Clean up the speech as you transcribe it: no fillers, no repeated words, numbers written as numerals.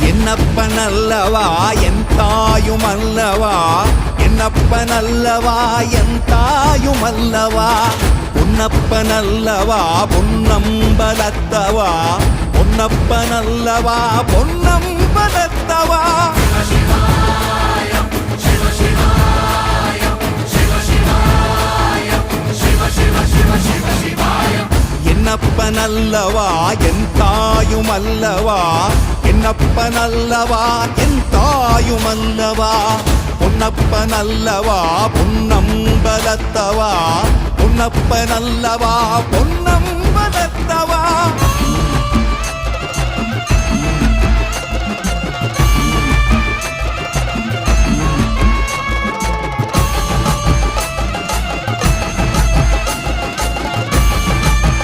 என்னப்பனல்லவா என் தாயுமல்லவா, என்னப்பனல்லவா என் தாயுமல்லவா, பொன்னப்பனல்லவா பொன்னம்பலத்தவா, பொன்னப்பனல்லவா பொன்னம்பலத்தவா. என்னப்பனல்லவா என் தாயுமல்லவா, என்னப்பனல்லவா என் தாயுமல்லவா, பொன்னப்பனல்லவா பொன்னம்பலத்தவா, பொன்னப்பனல்லவா பொன்னம்